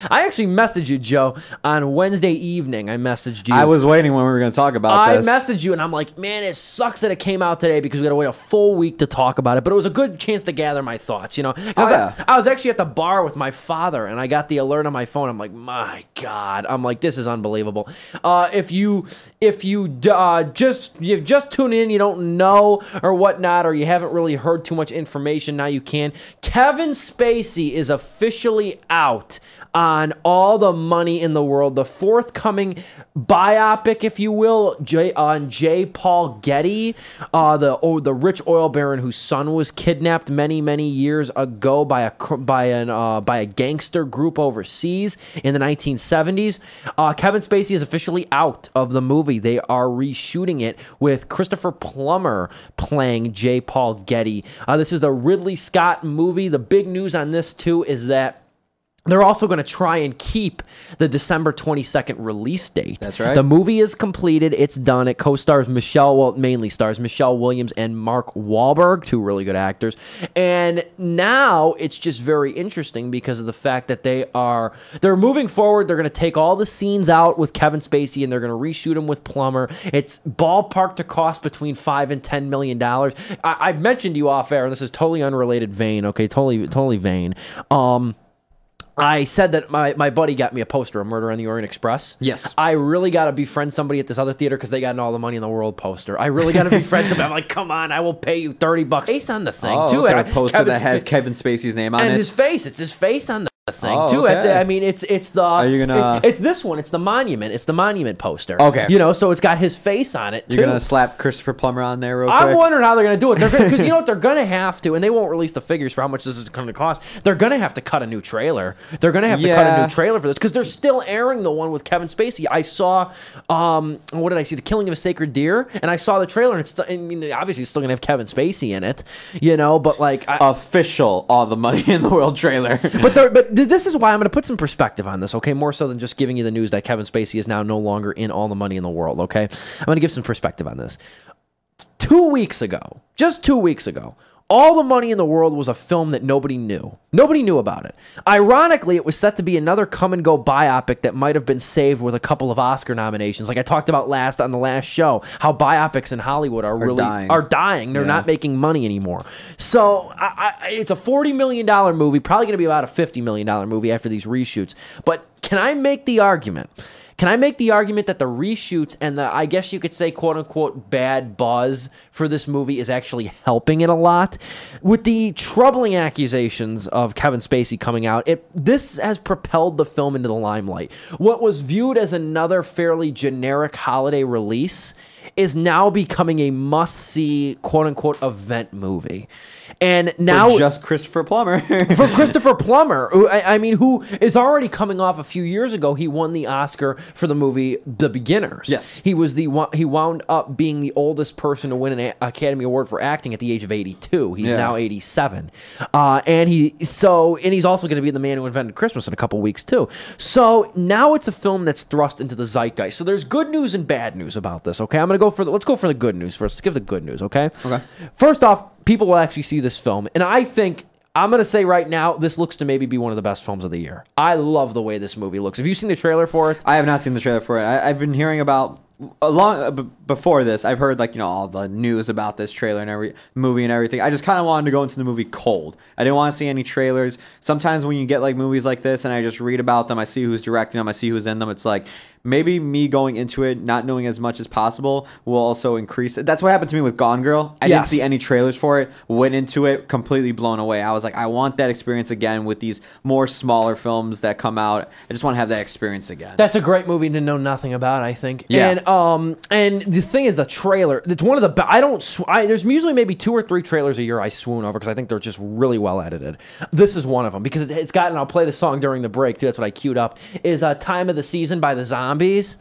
I actually messaged you, Joe, on Wednesday evening. I messaged you. I was waiting when we were going to talk about this. I messaged you, and I'm like, man, it sucks that it came out today because we got to wait a full week to talk about it. But it was a good chance to gather my thoughts, you know. I was actually at the bar with my father, and I got the alert on my phone. I'm like, my God. I'm like, this is unbelievable. If you just tune in, you don't know or whatnot, or you haven't really heard too much information, now you can. Kevin Spacey is officially out on All the Money in the World, the forthcoming biopic, if you will, on J. Paul Getty, the rich oil baron whose son was kidnapped many years ago by a gangster group overseas in the 1970s. Kevin Spacey is officially out of the movie. They are reshooting it with Christopher Plummer playing J. Paul Getty. This is the Ridley Scott movie. The big news on this too is that they're also going to try and keep the December 22nd release date. That's right. The movie is completed. It's done. It co-stars mainly stars Michelle Williams and Mark Wahlberg, two really good actors. And now it's just very interesting because of the fact that they're moving forward. They're going to take all the scenes out with Kevin Spacey and they're going to reshoot them with Plummer. It's ballpark to cost between $5 and $10 million. I mentioned to you off air, and this is totally unrelated vein, okay? Totally vain. I said that my buddy got me a poster of Murder on the Orient Express. Yes. I really got to befriend somebody at this other theater because they got an All the Money in the World poster. I really got to befriend somebody. I'm like, come on, I will pay you $30. Face on the thing, too. Okay. A poster that has Kevin Spacey's name on it. And his face. It's his face on the thing too. Okay. It's the. Are you gonna? It's this one. It's the monument. It's the monument poster. Okay. You know, so it's got his face on it. You're gonna slap Christopher Plummer on there real quick? I'm wondering how they're gonna do it. Because you know what, they're gonna have to, and they won't release the figures for how much this is going to cost. They're gonna have to cut a new trailer. They're gonna have to cut a new trailer for this because they're still airing the one with Kevin Spacey. I saw, what did I see? The Killing of a Sacred Deer, and I saw the trailer, and it's. Obviously, it's still gonna have Kevin Spacey in it. You know, but like official All the Money in the World trailer. but this is why I'm gonna put some perspective on this, okay? More so than just giving you the news that Kevin Spacey is now no longer in All the Money in the World, okay? I'm going to give some perspective on this. 2 weeks ago, just 2 weeks ago, All the Money in the World was a film that nobody knew. Nobody knew about it. Ironically, it was set to be another come-and-go biopic that might have been saved with a couple of Oscar nominations. Like I talked about on the last show, how biopics in Hollywood are dying. They're not making money anymore. So it's a $40 million movie, probably going to be about a $50 million movie after these reshoots. But can I make the argument? Can I make the argument that the reshoots and the, I guess you could say, quote-unquote, bad buzz for this movie is actually helping it a lot? With the troubling accusations of Kevin Spacey coming out, this has propelled the film into the limelight. What was viewed as another fairly generic holiday release is now becoming a must-see, quote-unquote, event movie. And now for just Christopher Plummer. For Christopher Plummer, who is already coming off a few years ago. He won the Oscar for the movie The Beginners. Yes. He wound up being the oldest person to win an Academy Award for acting at the age of 82. He's now 87. And he's also going to be the man who invented Christmas in a couple weeks too. So now it's a film that's thrust into the zeitgeist. So there's good news and bad news about this, okay? Let's go for the good news first. Let's give the good news, okay? Okay. First off, people will actually see this film, and I think I'm going to say right now, this looks to maybe be one of the best films of the year. I love the way this movie looks. Have you seen the trailer for it? I have not seen the trailer for it. I've been hearing about before this. I've heard all the news about this trailer and every movie and everything. I just kind of wanted to go into the movie cold. I didn't want to see any trailers. Sometimes when you get movies like this and I just read about them, I see who's directing them, I see who's in them. It's like maybe me going into it not knowing as much as possible will also increase it. That's what happened to me with Gone Girl. I didn't see any trailers for it. Went into it completely blown away. I was like, I want that experience again with these more smaller films that come out. I just want to have that experience again. That's a great movie to know nothing about, I think. Yeah. And the thing is, the trailer, it's one of the there's usually maybe 2 or 3 trailers a year I swoon over because I think they're just really well edited. This is one of them because it's got, and I'll play the song during the break too, that's what I queued up, is Time of the Season by the Zombies.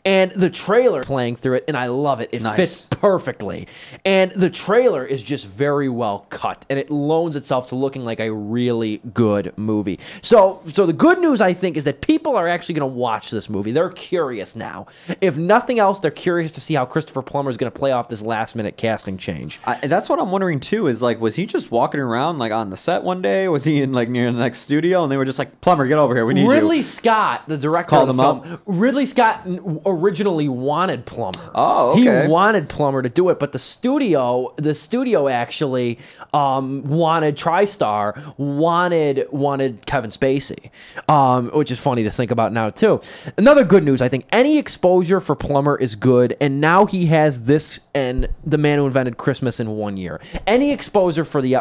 And the trailer playing through it, and I love it. It fits perfectly. And the trailer is just very well cut, and it loans itself to looking like a really good movie. So the good news, I think, is that people are actually going to watch this movie. They're curious now. If nothing nothing else, they're curious to see how Christopher Plummer is going to play off this last-minute casting change. That's what I'm wondering too. Is like, was he just walking around like on the set one day? Was he in like near the next studio, and they were just like, "Plummer, get over here. We need you." Ridley Scott, the director Called of the him film, up? Ridley Scott originally wanted Plummer. Oh, okay. He wanted Plummer to do it, but the studio actually wanted TriStar wanted Kevin Spacey, which is funny to think about now too. Another good news, I think, any exposure for Plummer is good, and now he has this and The Man Who Invented Christmas in 1 year. Any exposure for the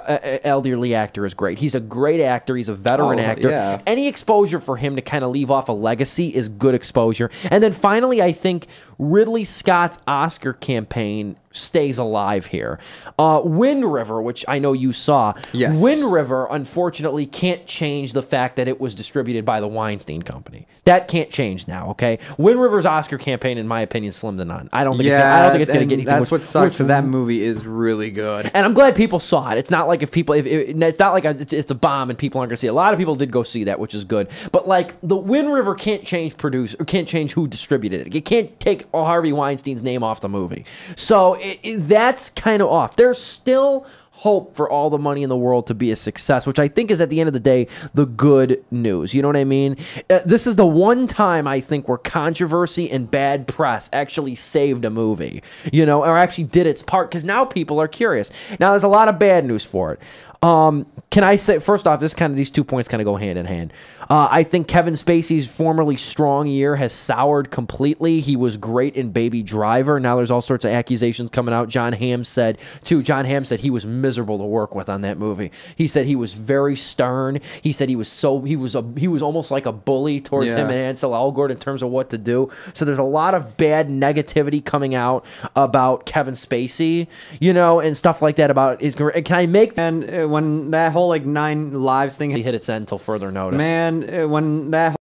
elderly actor is great. He's a great actor. He's a veteran actor. Yeah. Any exposure for him to kind of leave off a legacy is good exposure. And then finally, I think Ridley Scott's Oscar campaign stays alive here. Wind River, which I know you saw. Yes. Wind River, unfortunately, can't change the fact that it was distributed by the Weinstein Company. That can't change now, okay? Wind River's Oscar campaign, in my opinion, is slim to none. I don't think it's going to get anything. That's what sucks, because that movie is really good. And I'm glad people saw it. It's not like it's not like it's a bomb and people aren't going to see it. A lot of people did go see that, which is good. But like the Wind River can't change can't change who distributed it. It can't take Harvey Weinstein's name off the movie. So that's kind of off. There's still hope for All the Money in the World to be a success, which I think is, at the end of the day, the good news. You know what I mean? This is the one time, I think, where controversy and bad press actually saved a movie, or actually did its part, because now people are curious. Now, there's a lot of bad news for it. Can I say, first off, these 2 points kind of go hand in hand. I think Kevin Spacey's formerly strong year has soured completely. He was great in Baby Driver. Now there's all sorts of accusations coming out. John Hamm said he was miserable to work with on that movie. He said he was very stern. He said he was almost like a bully towards him and Ansel Elgort in terms of what to do. So there's a lot of bad negativity coming out about Kevin Spacey, and stuff like that about his career. Can I make... And when that whole like 9 Lives thing hit its end until further notice. Man, when that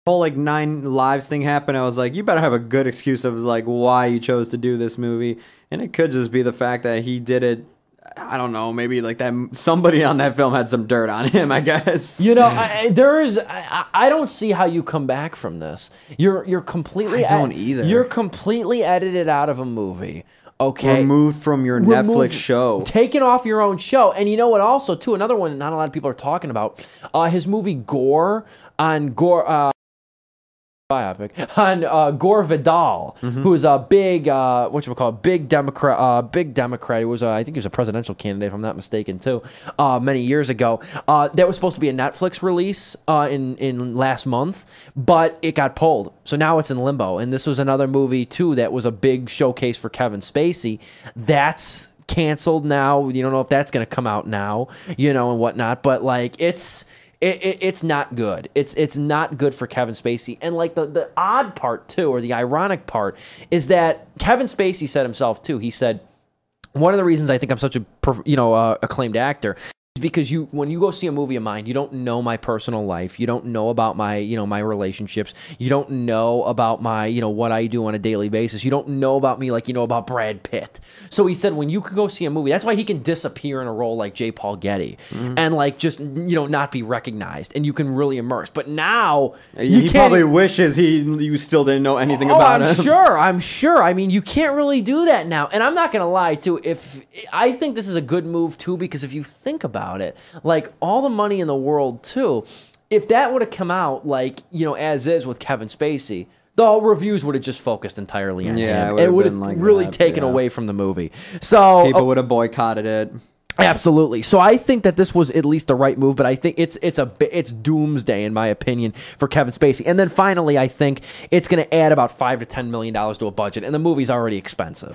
whole like 9 Lives thing happened, I was like, you better have a good excuse of like why you chose to do this movie. And it could just be the fact that he did it, I don't know, maybe like that somebody on that film had some dirt on him, I guess. I don't see how you come back from this. You're completely... I don't either. You're completely edited out of a movie. Okay. Removed from your Netflix show. Taken off your own show. And you know what also, too, another one not a lot of people are talking about, his movie Gore on Gore... biopic on Gore Vidal, who is a big big Democrat. He was I think he was a presidential candidate, if I'm not mistaken, too, many years ago. That was supposed to be a Netflix release in last month, but it got pulled, so now it's in limbo. And this was another movie too that was a big showcase for Kevin Spacey. That's canceled now. You don't know if that's going to come out now, and whatnot. But like it's not good. It's not good for Kevin Spacey. And like the odd part too, or the ironic part, is that Kevin Spacey said himself too. He said, one of the reasons I think I'm such a acclaimed actor is because when you go see a movie of mine, you don't know my personal life. You don't know about my my relationships. You don't know about my what I do on a daily basis. You don't know about me like you know about Brad Pitt. So he said, when you can go see a movie, that's why he can disappear in a role like J. Paul Getty and like just not be recognized, and you can really immerse. But now he probably wishes you still didn't know anything about him. I'm sure. I mean, you can't really do that now. And I'm not gonna lie too. If I think this is a good move too, because if you think about it, like All the Money in the World too, if that would have come out like as is with Kevin Spacey, the reviews would have just focused entirely on him. It would have like really taken away from the movie. So people would have boycotted it. Absolutely. So I think that this was at least the right move, but I think it's doomsday in my opinion for Kevin Spacey. And then finally, I think it's going to add about $5 to $10 million to a budget, and the movie's already expensive.